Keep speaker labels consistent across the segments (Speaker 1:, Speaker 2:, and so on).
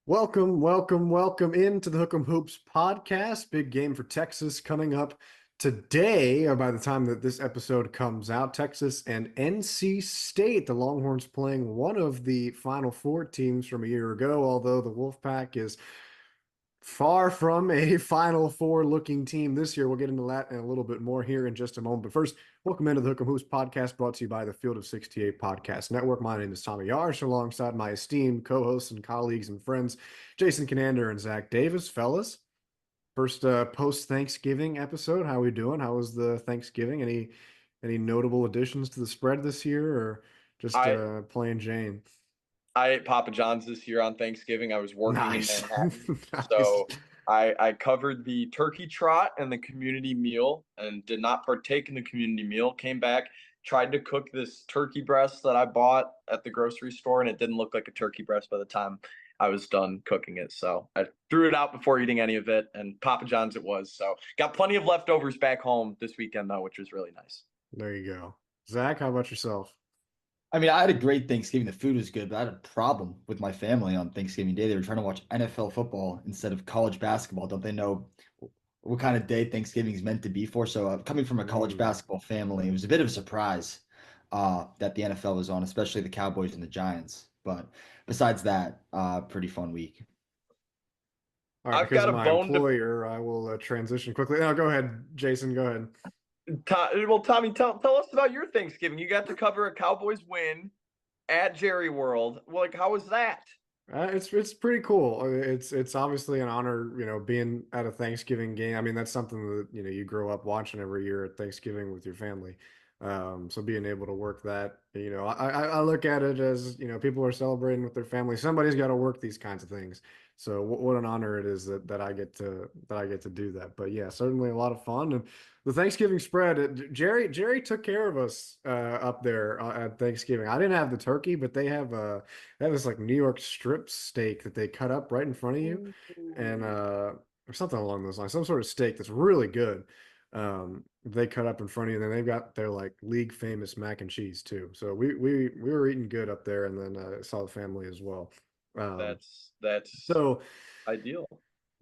Speaker 1: Welcome into the Hook'em Hoops podcast. Big game for Texas coming up today, or by the time that this episode comes out. Texas and NC State. The Longhorns playing one of the Final Four teams from a year ago, although the Wolfpack is far from a Final Four looking team this year. We'll get into that and a little bit more here in just a moment. But first, welcome into the Hook'em Hoops podcast brought to you by the Field of 68 Podcast Network. My name is Tommy Yarsh, alongside my esteemed co-hosts and colleagues and friends, Jason Conander and Zach Davis. Fellas, first post-Thanksgiving episode. How we doing? How was the Thanksgiving? Any notable additions to the spread this year, or just
Speaker 2: I
Speaker 1: plain Jane?
Speaker 2: I ate Papa John's this year on Thanksgiving. I was working in
Speaker 1: Nice.
Speaker 2: Manhattan,
Speaker 1: Nice.
Speaker 2: so I covered the turkey trot and the community meal and did not partake in the community meal. Came back, tried to cook this turkey breast that I bought at the grocery store, and it didn't look like a turkey breast by the time I was done cooking it. So I threw it out before eating any of it, and Papa John's it was. So got plenty of leftovers back home this weekend though, which was really nice.
Speaker 1: There you go. Zach, how about yourself?
Speaker 3: I mean, I had a great Thanksgiving. The food was good, but I had a problem with my family on Thanksgiving Day. They were trying to watch NFL football instead of college basketball. Don't they know what kind of day Thanksgiving is meant to be for? So, coming from a college
Speaker 1: Mm.
Speaker 3: basketball family, it was a bit of a surprise that the NFL was on, especially the Cowboys and the Giants. But besides that, pretty fun week.
Speaker 1: All right,
Speaker 2: I've
Speaker 1: because
Speaker 2: got
Speaker 1: of
Speaker 2: a
Speaker 1: my
Speaker 2: bone to
Speaker 1: employer, I will transition quickly. No, go ahead, Jason. Go ahead.
Speaker 2: Well, Tommy, tell us about your Thanksgiving. You got to cover a Cowboys win at Jerry World. Well, like, how was that?
Speaker 1: It's pretty cool. It's obviously an honor, being at a Thanksgiving game. I mean, that's something that you grow up watching every year at Thanksgiving with your family. So being able to work that, I look at it as people are celebrating with their family. Somebody's got to work these kinds of things. So what an honor it is that I get to do that. But yeah, certainly a lot of fun. And the Thanksgiving spread, Jerry took care of us up there at Thanksgiving. I didn't have the turkey, but they have this like New York strip steak that they cut up right in front of you, and
Speaker 2: Ooh.
Speaker 1: or something along those lines, some sort of steak that's really good. They cut up in front of you, and then they've got their like league famous mac and cheese too. So we were eating good up there, and then saw the family as well. Um,
Speaker 2: That's
Speaker 1: so
Speaker 2: ideal.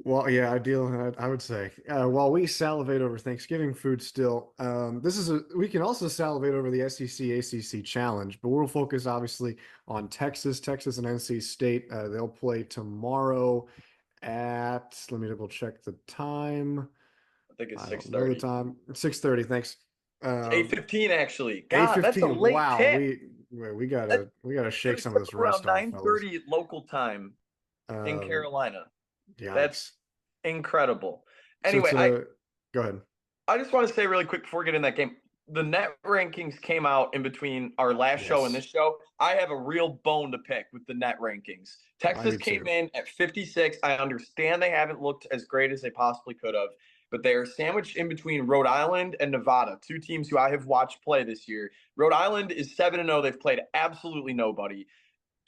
Speaker 1: well, yeah, ideal, I would say. While we salivate over Thanksgiving food still, we can also salivate over the SEC-ACC challenge, but we'll focus obviously on Texas and NC State. They'll play tomorrow let me double check the time.
Speaker 2: I think it's
Speaker 1: I don't
Speaker 2: six
Speaker 1: know the
Speaker 2: thirty.
Speaker 1: time. 6:30, thanks.
Speaker 2: It's
Speaker 1: Uh,
Speaker 2: 8:15 actually. God, that's a
Speaker 1: 8:15.
Speaker 2: late
Speaker 1: Wow,
Speaker 2: tip.
Speaker 1: we
Speaker 2: That
Speaker 1: gotta
Speaker 2: should
Speaker 1: shake
Speaker 2: have
Speaker 1: some of
Speaker 2: took
Speaker 1: this
Speaker 2: around
Speaker 1: rest off, fellas.
Speaker 2: 9:30 local time in
Speaker 1: Um,
Speaker 2: Carolina. That's
Speaker 1: Yikes.
Speaker 2: incredible.
Speaker 1: So
Speaker 2: Anyway, I
Speaker 1: go ahead.
Speaker 2: I just want to say really quick before we get in that game, the net rankings came out in between our last show and this
Speaker 1: Yes,
Speaker 2: show. I have a real bone to pick with the net rankings.
Speaker 1: I
Speaker 2: Texas
Speaker 1: do
Speaker 2: came
Speaker 1: too.
Speaker 2: in at 56. I understand they haven't looked as great as they possibly could have, but they are sandwiched in between Rhode Island and Nevada, two teams who I have watched play this year. Rhode Island is 7-0. They've played absolutely nobody.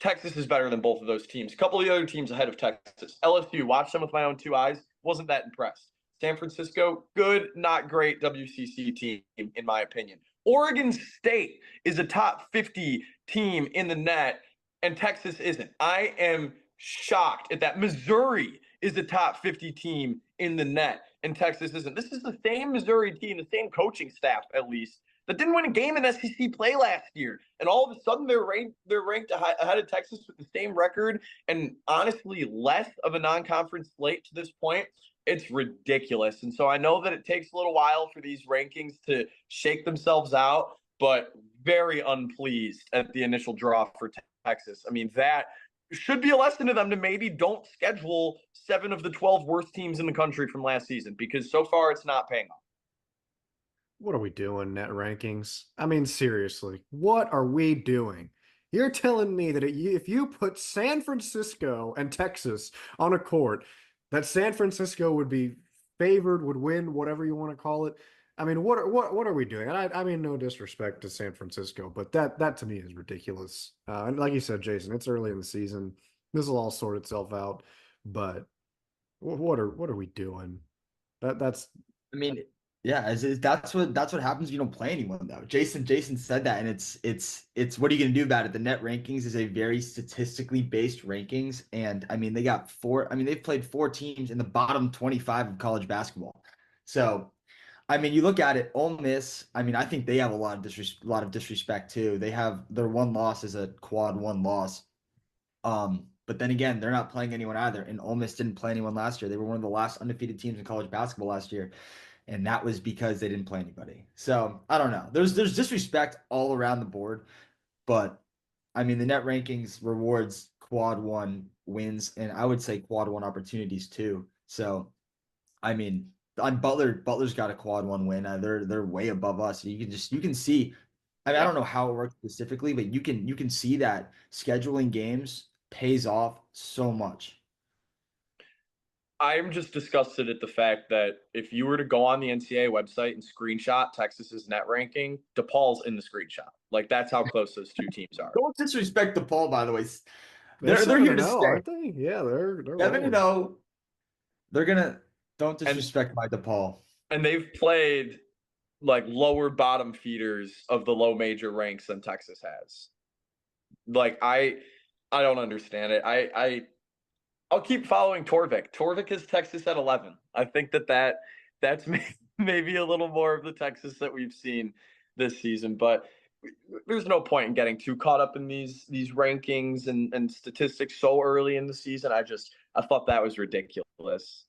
Speaker 2: Texas is better than both of those teams. A couple of the other teams ahead of Texas. LSU, watched them with my own two eyes, wasn't that impressed. San Francisco, good, not great WCC team, in my opinion. Oregon State is a top 50 team in the net, and Texas isn't. I am shocked at that. Missouri is a top 50 team in the net, and Texas isn't. This is the same Missouri team, the same coaching staff, at least, that didn't win a game in SEC play last year, and all of a sudden they're ranked ahead of Texas with the same record and honestly less of a non-conference slate to this point. It's ridiculous, and so I know that it takes a little while for these rankings to shake themselves out, but very unpleased at the initial draw for Texas. I mean, that should be a lesson to them to maybe don't schedule 7 of the 12 worst teams in the country from last season because so far it's not paying off.
Speaker 1: What are we doing, net rankings? I mean, seriously, what are we doing? You're telling me that if you put San Francisco and Texas on a court, that San Francisco would be favored, would win, whatever you want to call it. I mean, what are we doing? And I mean, no disrespect to San Francisco, but that to me is ridiculous. And like you said, Jason, it's early in the season. This will all sort itself out. But what are we doing? That's
Speaker 3: I mean, Yeah, that's what happens if you don't play anyone though. Jason said that, and it's what are you gonna do about it? The net rankings is a very statistically based rankings, and I mean they've played four teams in the bottom 25 of college basketball. So I mean, you look at it, Ole Miss. I mean, I think they have a lot of disrespect too. They have their one loss is a quad one loss. But then again, they're not playing anyone either. And Ole Miss didn't play anyone last year. They were one of the last undefeated teams in college basketball last year, and that was because they didn't play anybody. So I don't know. There's disrespect all around the board, but I mean, the net rankings rewards quad one wins, and I would say quad one opportunities too. So I mean, on Butler's got a quad one win. They're way above us. You can see. I mean, I
Speaker 2: Yeah.
Speaker 3: don't know how it works specifically, but you can see that scheduling games pays off so much.
Speaker 2: I'm just disgusted at the fact that if you were to go on the NCAA website and screenshot Texas's net ranking, DePaul's in the screenshot. Like that's how close those two teams are.
Speaker 3: Don't disrespect DePaul, by the way.
Speaker 1: They're
Speaker 3: They're
Speaker 1: seven
Speaker 3: here
Speaker 1: and
Speaker 3: to
Speaker 1: zero,
Speaker 3: stay.
Speaker 1: aren't they? Yeah, they're
Speaker 3: 7
Speaker 1: rolling.
Speaker 3: 0. They're gonna don't
Speaker 2: And
Speaker 3: disrespect my DePaul.
Speaker 2: and they've played like lower bottom feeders of the low major ranks than Texas has. Like I don't understand it. I'll keep following Torvik. Torvik is Texas at 11. I think that's maybe a little more of the Texas that we've seen this season, but there's no point in getting too caught up in these rankings and statistics so early in the season. I thought that was ridiculous.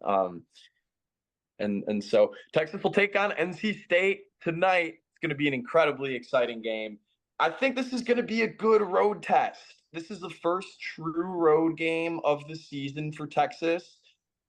Speaker 2: And so Texas will take on NC State tonight. It's going to be an incredibly exciting game. I think this is going to be a good road test. This is the first true road game of the season for Texas.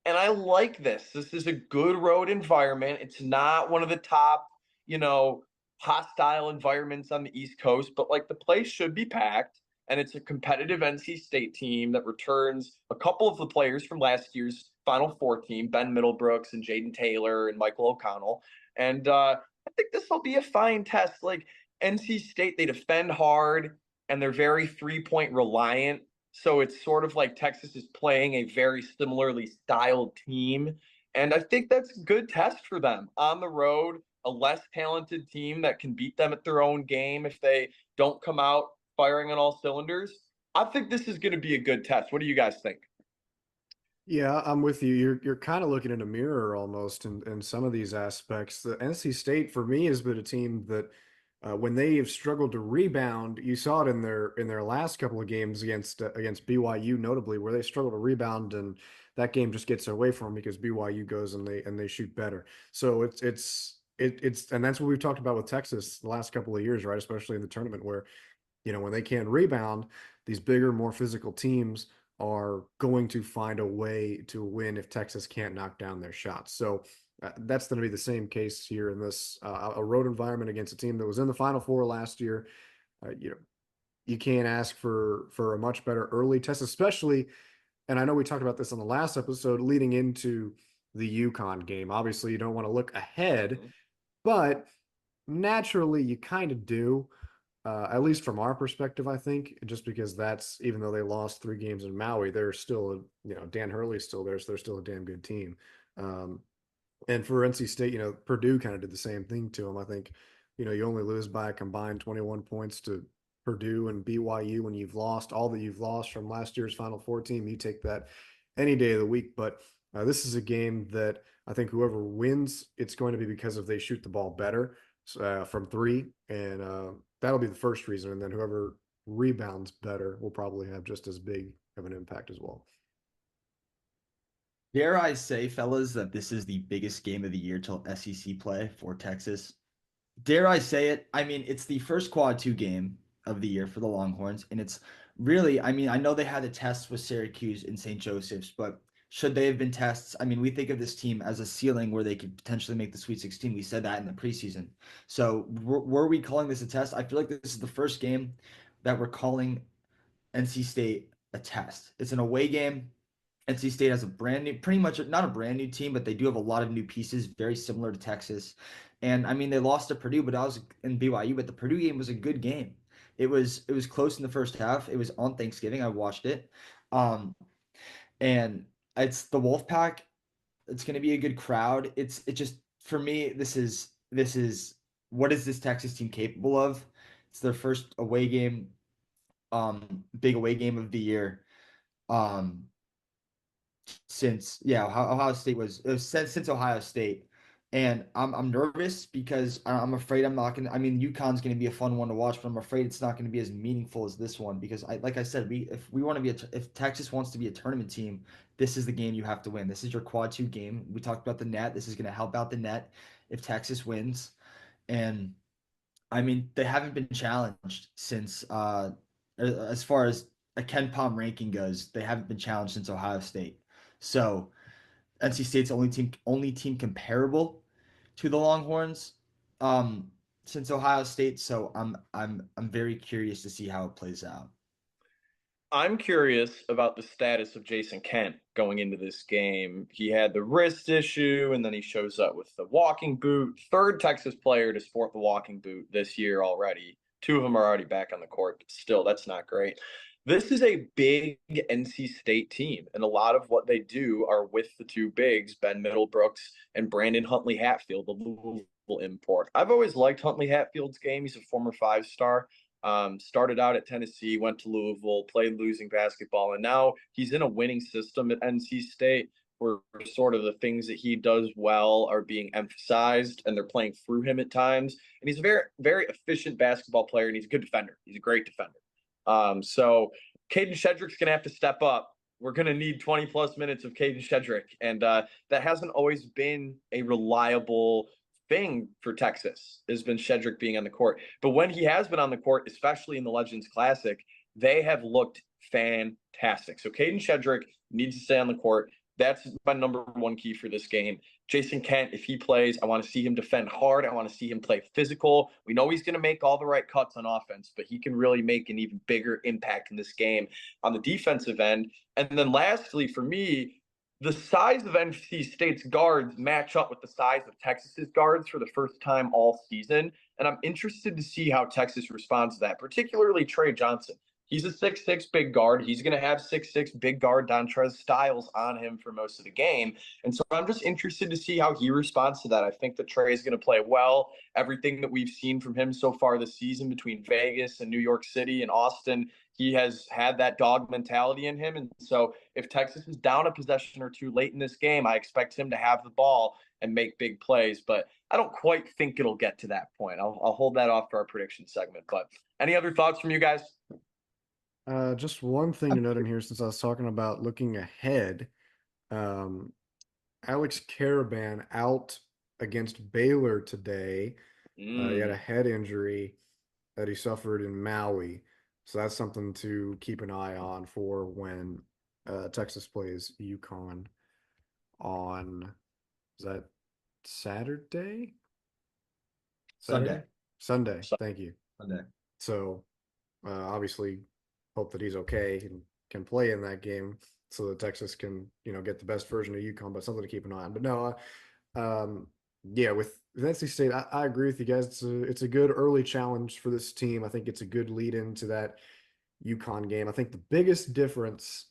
Speaker 2: And I like this. This is a good road environment. It's not one of the top, you know, hostile environments on the East Coast, but like the place should be packed. And it's a competitive NC State team that returns a couple of the players from last year's Final Four team, Ben Middlebrooks and Jaden Taylor and Michael O'Connell. And I think this will be a fine test. Like NC State, they defend hard and they're very 3-point reliant. So it's sort of like Texas is playing a very similarly styled team. And I think that's a good test for them on the road, a less talented team that can beat them at their own game if they don't come out firing on all cylinders. I think this is going to be a good test. What do you guys think?
Speaker 1: Yeah, I'm with you. You're kind of looking in a mirror almost in some of these aspects. The NC State for me has been a team that when they have struggled to rebound, you saw it in their last couple of games against BYU, notably, where they struggle to rebound, and that game just gets away from them because BYU goes and they shoot better. So it's and that's what we've talked about with Texas the last couple of years, right? Especially in the tournament where when they can't rebound, these bigger, more physical teams are going to find a way to win if Texas can't knock down their shots. So that's going to be the same case here in this a road environment against a team that was in the Final Four last year. You can't ask for a much better early test, especially. And I know we talked about this on the last episode, leading into the UConn game. Obviously, you don't want to look ahead, but naturally, you kind of do. At least from our perspective, I think, just because that's even though they lost 3 games in Maui, they're still, Dan Hurley's still there, so they're still a damn good team. Um, and for NC State, Purdue kind of did the same thing to them. I think, you only lose by a combined 21 points to Purdue and BYU when you've lost all that you've lost from last year's Final Four team. You take that any day of the week. But this is a game that I think whoever wins, it's going to be because if they shoot the ball better from three, and that'll be the first reason. And then whoever rebounds better will probably have just as big of an impact as well.
Speaker 3: Dare I say, fellas, that this is the biggest game of the year till SEC play for Texas? Dare I say it? I mean, it's the first quad two game of the year for the Longhorns, and it's really, I mean, I know they had a test with Syracuse and St. Joseph's, but should they have been tests? I mean, we think of this team as a ceiling where they could potentially make the Sweet 16. We said that in the preseason. So were we calling this a test? I feel like this is the first game that we're calling NC State a test. It's an away game. NC State has a brand new, pretty much not a brand new team, but they do have a lot of new pieces, very similar to Texas. And I mean, they lost to Purdue, but I was in BYU. But the Purdue game was a good game. It was close in the first half. It was on Thanksgiving. I watched it, and it's the Wolfpack. It's going to be a good crowd. It just for me, this is what is this Texas team capable of? It's their first away game, big away game of the year. Um, since Ohio State was since Ohio State, and I'm nervous because I'm afraid I'm not gonna. I mean, UConn's gonna be a fun one to watch, but I'm afraid it's not gonna be as meaningful as this one because like I said, if we want to be if Texas wants to be a tournament team, this is the game you have to win. This is your quad two game. We talked about the net. This is gonna help out the net if Texas wins, and I mean they haven't been challenged since as far as a Ken Palm ranking goes, they haven't been challenged since Ohio State. So NC State's the only team comparable to the Longhorns since Ohio State. So I'm very curious to see how it plays out.
Speaker 2: I'm curious about the status of Jason Kent going into this game. He had the wrist issue, and then he shows up with the walking boot. Third Texas player to sport the walking boot this year already. Two of them are already back on the court, but still, that's not great. This is a big NC State team, and a lot of what they do are with the two bigs, Ben Middlebrooks and Brandon Huntley Hatfield, the Louisville import. I've always liked Huntley Hatfield's game. He's a former five-star. Started out at Tennessee, went to Louisville, played losing basketball, and now he's in a winning system at NC State where sort of the things that he does well are being emphasized and they're playing through him at times. And he's a very, very efficient basketball player and he's a good defender. He's a great defender. So Caden Shedrick's going to have to step up. We're going to need 20 plus minutes of Caden Shedrick. And that hasn't always been a reliable thing for Texas, has been Shedrick being on the court. But when he has been on the court, especially in the Legends Classic, they have looked fantastic. So Caden Shedrick needs to stay on the court. That's my number one key for this game. Jason Kent, if he plays, I want to see him defend hard. I want to see him play physical. We know he's going to make all the right cuts on offense, but he can really make an even bigger impact in this game on the defensive end. And then lastly, for me, the size of NC State's guards match up with the size of Texas's guards for the first time all season. And I'm interested to see how Texas responds to that, particularly Trey Johnson. He's a 6'6" big guard. He's going to have 6'6" big guard Dontrez Styles on him for most of the game. And so I'm just interested to see how he responds to that. I think that Trey is going to play well. Everything that we've seen from him so far this season between Vegas and New York City and Austin, he has had that dog mentality in him. And so if Texas is down a possession or two late in this game, I expect him to have the ball and make big plays. But I don't quite think it'll get to that point. I'll hold that off for our prediction segment. But any other thoughts from you guys?
Speaker 1: Just one thing to note in here, since I was talking about looking ahead, um, Alex Caravan out against Baylor today. He had a head injury that he suffered in Maui. So that's something to keep an eye on for when Texas plays UConn on, is that Saturday? Sunday. Thank you.
Speaker 3: Sunday.
Speaker 1: So obviously hope that he's okay and can play in that game so that Texas can, get the best version of UConn, but something to keep an eye on. But no, yeah, with NC State, I agree with you guys. It's a good early challenge for this team. I think it's a good lead into that UConn game. I think the biggest difference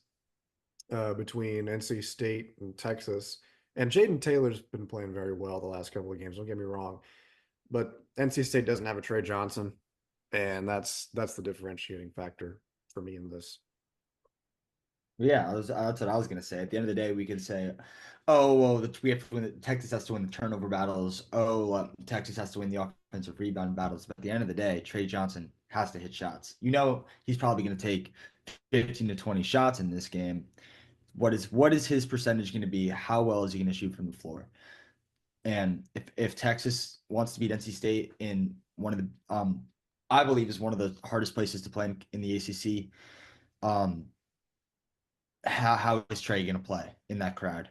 Speaker 1: between NC State and Texas, and Jaden Taylor's been playing very well the last couple of games, don't get me wrong, but NC State doesn't have a Trey Johnson, and that's the differentiating factor for me in this.
Speaker 3: Yeah, that's what I was gonna say. At the end of the day, we can say, "Oh, well, we have to win. Texas has to win the turnover battles. Oh, Texas has to win the offensive rebound battles." But at the end of the day, Trey Johnson has to hit shots. He's probably going to take 15 to 20 shots in this game. What is his percentage going to be? How well is he going to shoot from the floor? And if Texas wants to beat NC State in one of the I believe is one of the hardest places to play in the ACC, how is Trey going to play in that crowd?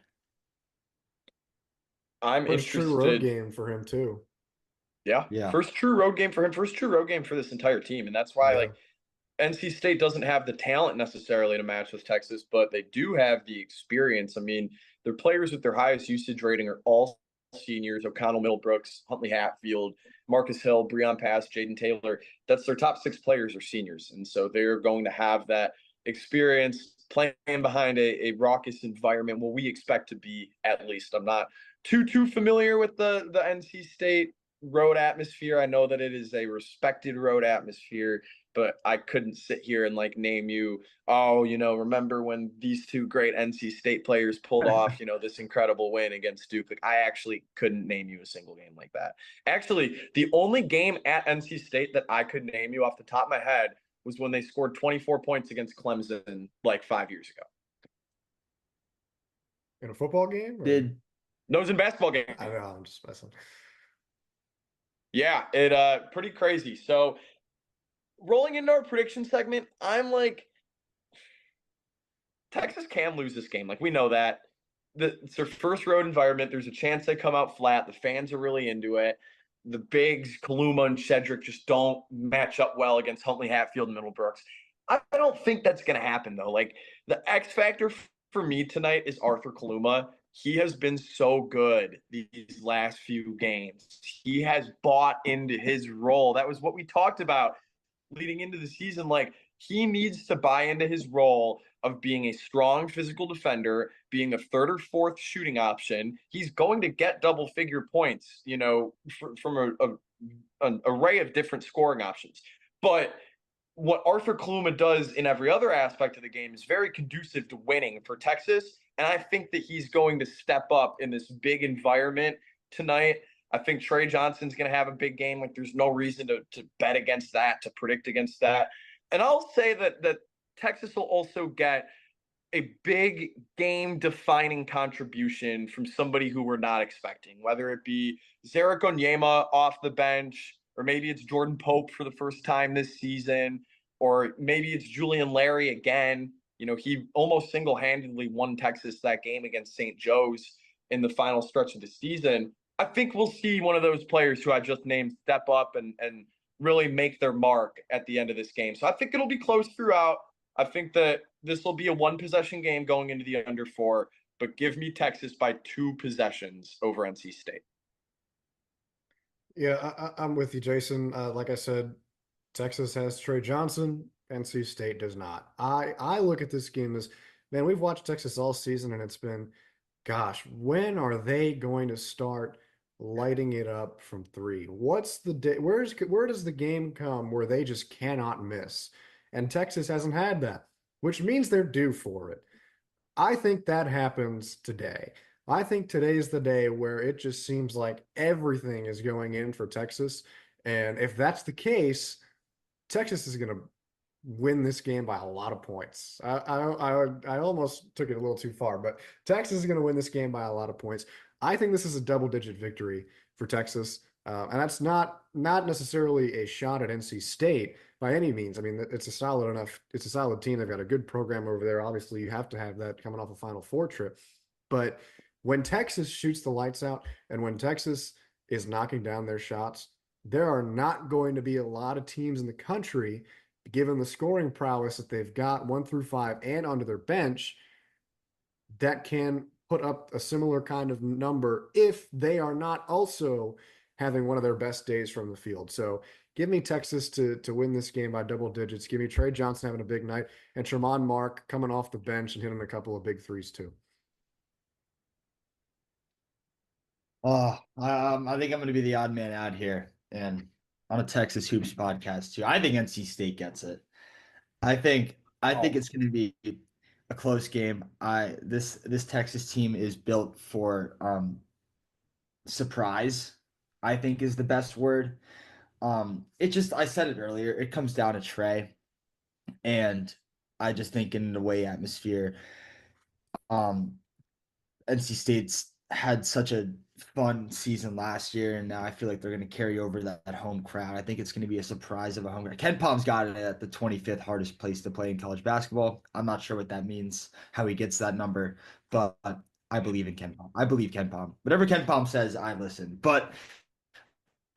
Speaker 2: I'm
Speaker 1: First
Speaker 2: interested.
Speaker 1: true road game for him too.
Speaker 2: Yeah. First true road game for him. First true road game for this entire team. And that's why NC State doesn't have the talent necessarily to match with Texas, but they do have the experience. I mean, their players with their highest usage rating are all seniors: O'Connell, Middlebrooks, Huntley Hatfield, Marcus Hill, Breon Pass, Jaden Taylor. That's their top 6 players are seniors. And so they're going to have that experience. playing behind a raucous environment. Well, we expect to be, at least. I'm not too familiar with the NC State road atmosphere. I know that it is a respected road atmosphere, but I couldn't sit here and like name you, oh, remember when these two great NC State players pulled off, this incredible win against Duke. Like, I actually couldn't name you a single game like that. Actually, the only game at NC State that I could name you off the top of my head was when they scored 24 points against Clemson like 5 years ago.
Speaker 1: In a football game?
Speaker 2: No, it was in a basketball game.
Speaker 1: I don't know, I'm just messing.
Speaker 2: Yeah, it pretty crazy. So rolling into our prediction segment, I'm like, Texas can lose this game. Like, we know that. It's their first road environment. There's a chance they come out flat. The fans are really into it. The bigs, Kaluma and Shedrick, just don't match up well against Huntley, Hatfield, and Middlebrooks. I don't think that's going to happen, though. Like, the X factor for me tonight is Arthur Kaluma. He has been so good these last few games. He has bought into his role. That was what we talked about leading into the season. Like, he needs to buy into his role of being a strong physical defender, being a third or fourth shooting option. He's going to get double-figure points, from an array of different scoring options. But what Arthur Kaluma does in every other aspect of the game is very conducive to winning for Texas. And I think that he's going to step up in this big environment tonight. I think Trey Johnson's going to have a big game. Like, there's no reason to bet against that, to predict against that. And I'll say that Texas will also get a big game-defining contribution from somebody who we're not expecting, whether it be Zarek Onyema off the bench, or maybe it's Jordan Pope for the first time this season, or maybe it's Julian Larry again. He almost single-handedly won Texas that game against St. Joe's in the final stretch of the season. I think we'll see one of those players who I just named step up and really make their mark at the end of this game. So I think it'll be close throughout. I think that this will be a one-possession game going into the under 4, but give me Texas by 2 possessions over NC State.
Speaker 1: Yeah, I'm with you, Jason. Like I said, Texas has Trey Johnson. NC State does not. I look at this game as, man, we've watched Texas all season, and it's been, gosh, when are they going to start lighting it up from 3? What's the day? Where does the game come where they just cannot miss? And Texas hasn't had that, which means they're due for it. I think that happens today. I think today is the day where it just seems like everything is going in for Texas. And if that's the case, Texas is going to win this game by a lot of points. I almost took it a little too far, but Texas is going to win this game by a lot of points. I think this is a double-digit victory for Texas, and that's not necessarily a shot at NC State by any means. I mean, it's a solid team. They've got a good program over there. Obviously, you have to have that coming off a Final Four trip. But when Texas shoots the lights out and when Texas is knocking down their shots, there are not going to be a lot of teams in the country, given the scoring prowess that they've got 1 through 5 and onto their bench, that can put up a similar kind of number if they are not also having one of their best days from the field. So give me Texas to win this game by double digits. Give me Trey Johnson having a big night and Tremont Mark coming off the bench and hitting a couple of big threes too.
Speaker 3: I think I'm going to be the odd man out here and on a Texas Hoops podcast too. I think NC State gets it. I think it's going to be a close game. This Texas team is built for surprise, I think is the best word. I said it earlier, it comes down to Trey. And I just think in the away atmosphere, NC State's had such a fun season last year, and now I feel like they're going to carry over that home crowd. I think it's going to be a surprise of a home crowd. Ken Palm's got it at the 25th hardest place to play in college basketball. I'm not sure what that means, how he gets that number, but I believe in Ken Palm. I believe Ken Palm. Whatever Ken Palm says, I listen. But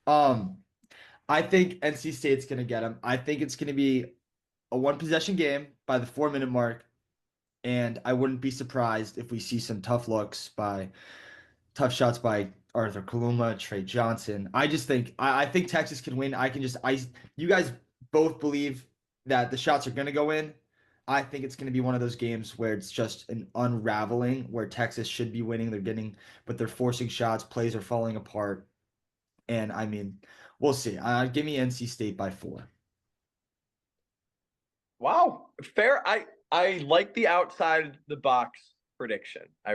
Speaker 3: I think NC State's going to get him. I think it's going to be a one-possession game by the 4-minute mark, and I wouldn't be surprised if we see some tough tough shots by Arthur Kaluma, Trey Johnson. I think Texas can win. You guys both believe that the shots are going to go in. I think it's going to be one of those games where it's just an unraveling, where Texas should be winning. They're getting, but they're forcing shots, plays are falling apart. And I mean, we'll see. Give me NC State by 4.
Speaker 2: Wow, fair. I like the outside the box prediction. I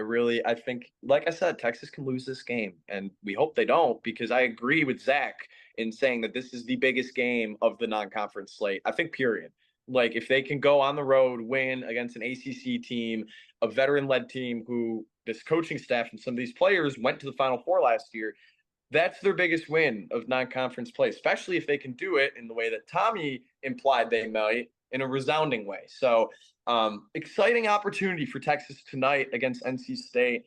Speaker 2: think, like I said, Texas can lose this game, and we hope they don't because I agree with Zach in saying that this is the biggest game of the non-conference slate. I think period. Like if they can go on the road, win against an ACC team, a veteran-led team who this coaching staff and some of these players went to the Final Four last year, that's their biggest win of non-conference play, especially if they can do it in the way that Tommy implied they might, in a resounding way. So exciting opportunity for Texas tonight against NC State.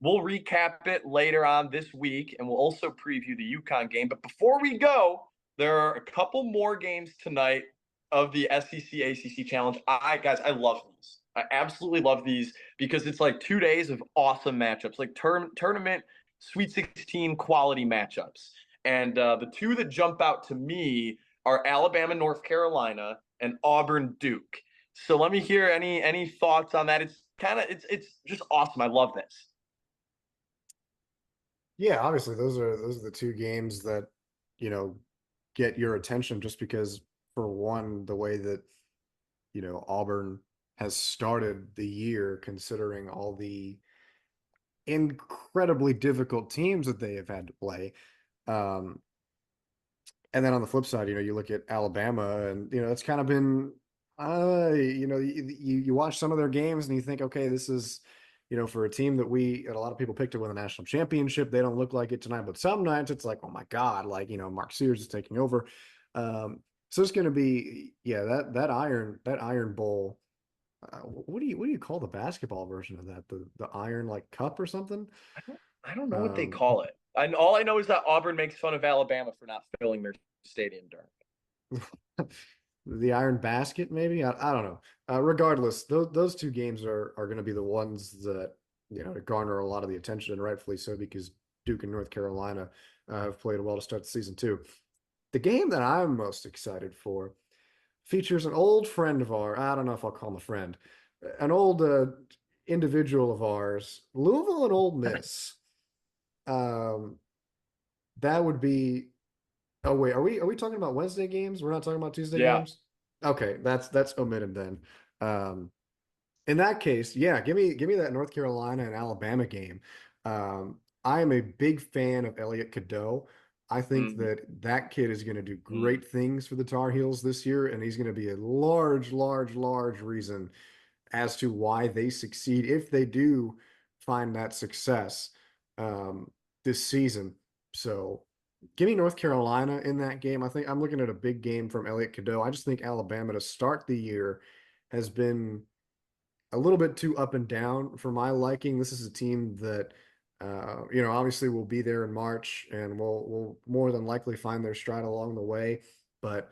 Speaker 2: We'll recap it later on this week, and we'll also preview the UConn game. But before we go, there are a couple more games tonight of the SEC-ACC Challenge. Guys, I love these. I absolutely love these because it's like 2 days of awesome matchups, like tournament Sweet 16 quality matchups. And the two that jump out to me are Alabama, North Carolina, and Auburn, Duke. So let me hear any thoughts on that. It's just awesome. I love this.
Speaker 1: Yeah, obviously those are the two games that, you know, get your attention just because for one, the way that, you know, Auburn has started the year considering all the incredibly difficult teams that they have had to play. Um, and then on the flip side, you know, you look at Alabama and, you know, it's kind of been, you know, you watch some of their games and you think, okay, this is, you know, for a team that a lot of people picked to win the national championship, they don't look like it tonight. But some nights it's like, oh my God, like, you know, Mark Sears is taking over. So it's going to be, yeah, that Iron Bowl. What do you call the basketball version of that? The Iron like cup or something?
Speaker 2: I don't know what they
Speaker 1: Um,
Speaker 2: call it. And all I know is that Auburn makes fun of Alabama for not filling their stadium during.
Speaker 1: the Iron Basket, maybe. I don't know. Regardless, those two games are going to be the ones that, you know, garner a lot of the attention, and rightfully so, because Duke and North Carolina have played well to start the season too. The game that I'm most excited for features an old friend of ours. I don't know if I'll call him a friend, an old individual of ours, Louisville and Old Miss. Um, that would be. Oh wait, are we talking about Wednesday games? We're not talking about Tuesday
Speaker 2: Yeah.
Speaker 1: games. Okay, that's omitted then. Um, in that case, yeah, give me that North Carolina and Alabama game. I am a big fan of Elliot Cadeau. I think
Speaker 2: Mm-hmm.
Speaker 1: that kid is going to do great things for the Tar Heels this year, and he's going to be a large reason as to why they succeed if they do find that success um, this season. So give me North Carolina in that game. I think I'm looking at a big game from Elliot Cadeau. I just think Alabama to start the year has been a little bit too up and down for my liking. This is a team that you know, obviously will be there in March and will more than likely find their stride along the way. But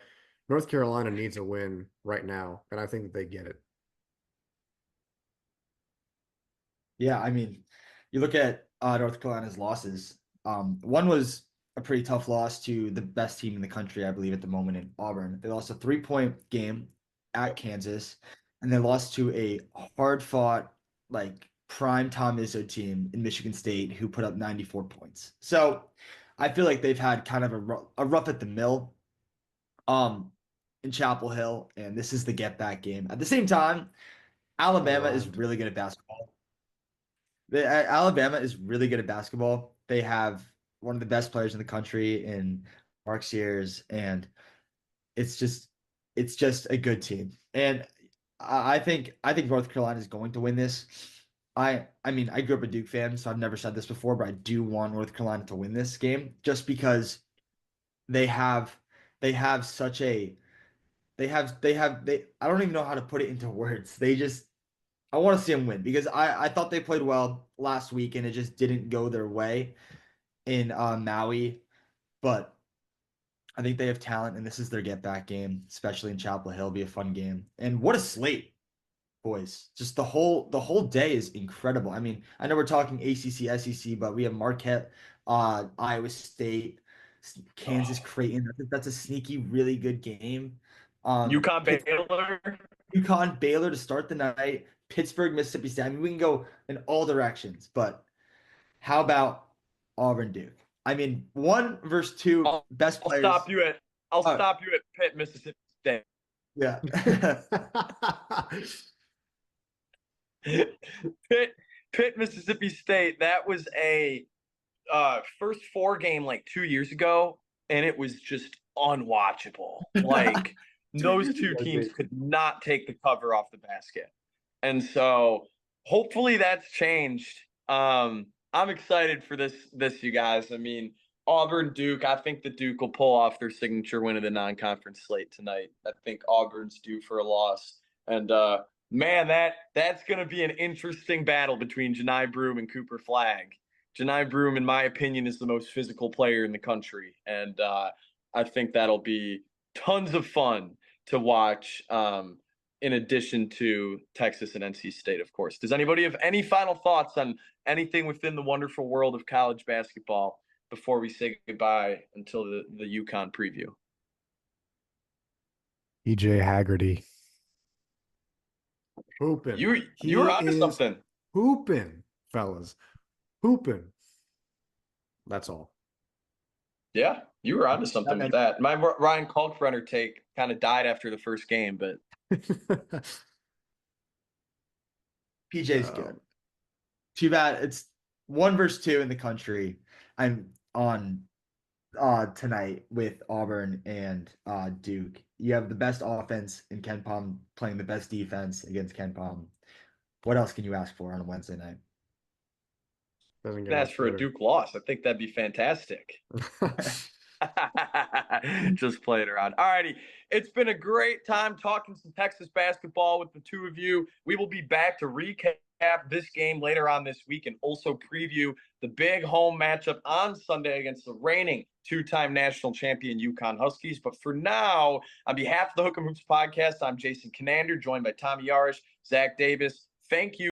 Speaker 1: North Carolina needs a win right now, and I think that they get it.
Speaker 3: Yeah, I mean, you look at North Carolina's losses. One was a pretty tough loss to the best team in the country, I believe, at the moment in Auburn. They lost a 3-point game at Kansas, and they lost to a hard-fought, like prime Tom Izzo team in Michigan State who put up 94 points. So I feel like they've had kind of a rough at the mill um, in Chapel Hill, and this is the get back game. At the same time, Alabama is
Speaker 1: Rhymed.
Speaker 3: really good at basketball. Alabama is really good at basketball. They have one of the best players in the country in Mark Sears, and it's just it's just a good team. And I think North Carolina is going to win this. I mean I grew up a Duke fan, so I've never said this before, but I do want North Carolina to win this game just because they have they have such a they I don't even know how to put it into words. I want to see them win because I thought they played well last week and it just didn't go their way in Maui. But I think they have talent and this is their get back game, especially in Chapel Hill. It'll be a fun game. And what a slate, boys. Just the whole day is incredible. I mean, I know we're talking ACC, SEC, but we have Marquette, Iowa State, Kansas
Speaker 2: Oh,
Speaker 3: Creighton. I think that's a sneaky, really good game. Um,
Speaker 2: UConn
Speaker 3: Pitt,
Speaker 2: Baylor.
Speaker 3: UConn, Baylor to start the night, Pittsburgh, Mississippi State. I mean, we can go in all directions, but how about Auburn Duke? I mean, 1 versus 2
Speaker 2: I'll,
Speaker 3: best
Speaker 2: I'll
Speaker 3: players.
Speaker 2: stop you at I'll
Speaker 3: Uh,
Speaker 2: stop you at Pitt, Mississippi State.
Speaker 3: yeah.
Speaker 2: Pitt, Mississippi State. That was a first 4 game like 2 years ago, and it was just unwatchable. Like those two teams could not take the cover off the basket. And so hopefully that's changed. I'm excited for this, you guys. I mean, Auburn Duke, I think the Duke will pull off their signature win of the non-conference slate tonight. I think Auburn's due for a loss. And man, that's gonna be an interesting battle between Janai Broome and Cooper Flagg. Janai Broome, in my opinion, is the most physical player in the country. And I think that'll be tons of fun to watch. In addition to Texas and NC State, of course. Does anybody have any final thoughts on anything within the wonderful world of college basketball before we say goodbye until the UConn preview?
Speaker 1: EJ Haggerty. Hooping.
Speaker 2: You were onto something.
Speaker 1: Hooping, fellas. Hooping. That's all.
Speaker 2: Yeah, you were onto something with that. My Ryan Kalkbrenner take kind of died after the first game, but
Speaker 3: PJ's good. Too bad it's 1 versus 2 in the country. I'm on tonight with Auburn and Duke. You have the best offense in Ken Pom playing the best defense against Ken Pom. What else can you ask for on a Wednesday night?
Speaker 2: Ask for a Duke loss. I think that'd be fantastic. Just playing around. All righty. It's been a great time talking some Texas basketball with the two of you. We will be back to recap this game later on this week and also preview the big home matchup on Sunday against the reigning 2-time national champion UConn Huskies. But for now, on behalf of the Hook 'em Hoops podcast, I'm Jason Conander, joined by Tommy Yarish, Zach Davis. Thank you